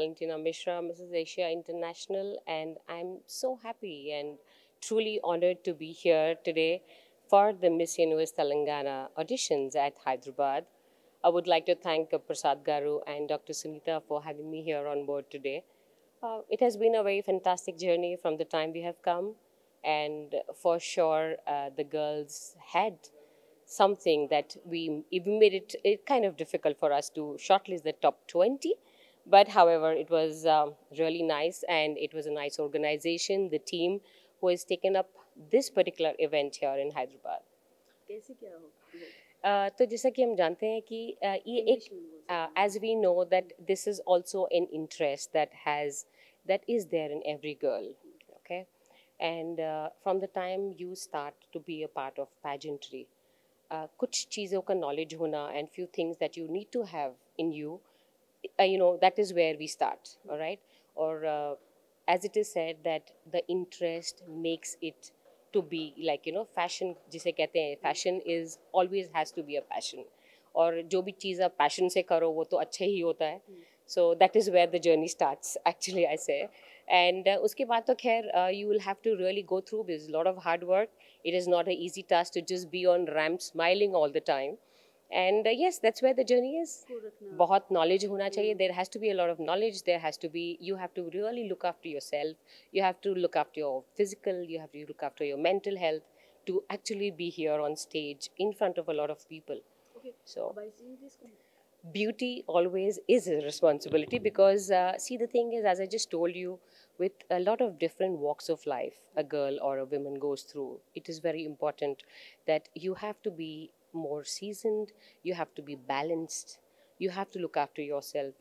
Valentina Mishra, Mrs. Asia International, and I'm so happy and truly honored to be here today for the Miss Universe Telangana auditions at Hyderabad. I would like to thank Prasad Garu and Dr. Sunita for having me here on board today. It has been a very fantastic journey from the time we have come, and for sure, the girls had something that we even made it kind of difficult for us to shortlist the top 20. But however, it was really nice, and it was a nice organization, the team who has taken up this particular event here in Hyderabad. कैसे क्या हो तो जैसा कि हम जानते हैं कि ये इंग्लिश एक में बोल सकते as we know that this is also an interest that is there in every girl, okay, and from the time you start to be a part of pageantry, कुछ चीज़ों का knowledge होना and few things that you need to have in you, that is where we start, all right? Or as it is said that the interest makes it to be like, fashion जिसे कहते हैं, fashion is always has to be a passion. और जो भी चीज़ आप passion से करो वो तो अच्छा ही होता है. So that is where the journey starts, actually, I say. And उसके बाद तो खैर you will have to really go through this, a lot of hard work. It is not an easy task to just be on ramp smiling all the time. And yes, that's where the journey is. को रखना बहुत knowledge होना चाहिए. There has to be a lot of knowledge. There has to be, you have to really look after yourself. You have to look after your physical, you have to look after your mental health to actually be here on stage in front of a lot of people. okay So by seeing this beauty always is a responsibility because see, the thing is, as I just told you, with a lot of different walks of life a girl or a woman goes through, it is very important that you have to be more seasoned, you have to be balanced, you have to look after yourself,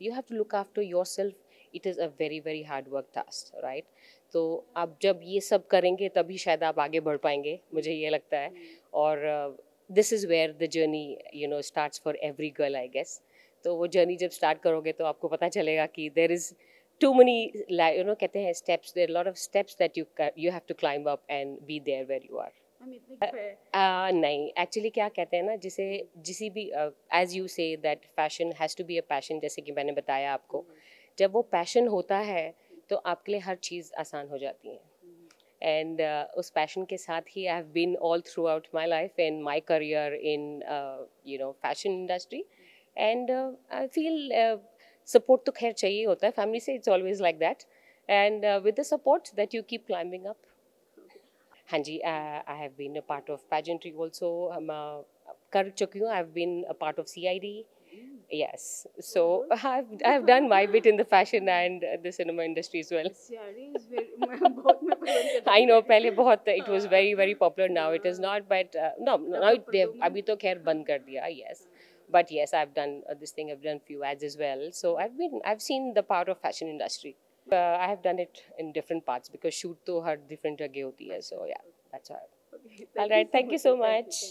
it is a very very hard work task, right? तो आप जब ये सब करेंगे तभी शायद आप आगे बढ़ पाएंगे, मुझे ये लगता है. और this is where the journey starts for every girl, I guess. तो वो जर्नी जब स्टार्ट करोगे तो आपको पता चलेगा कि देर इज टू मनी कहते हैं steps, there lot of steps that you have to climb up and be there where you are. हम इतने नहीं, एक्चुअली क्या कहते हैं ना, जिसे जिसी भी as you say that fashion has to be a passion, जैसे कि मैंने बताया आपको, जब वो पैशन होता है तो आपके लिए हर चीज़ आसान हो जाती है. एंड उस पैशन के साथ ही I have been all throughout my life and my career in fashion industry. And I feel support तो खैर चाहिए होता है फैमिली से, it's always like that. And with the support that you keep climbing up. हाँ जी, I have been a part of pageantry also. कर चुकी हूँ. I have been a part of CID. Yes, so I've done my bit in the fashion and the cinema industry as well. सियारी is very मैं बहुत मैं पसंद करती I know पहले बहुत it was very very popular. Now it is not, but no, now they've अभी तो खैर बंद कर दिया. Yes, but yes, I've done this thing. I've done few ads as well. So I've seen the part of fashion industry. I have done it in different parts because shoot तो हर different जगह होती है. So yeah, that's all. Okay, All right, thank you so much.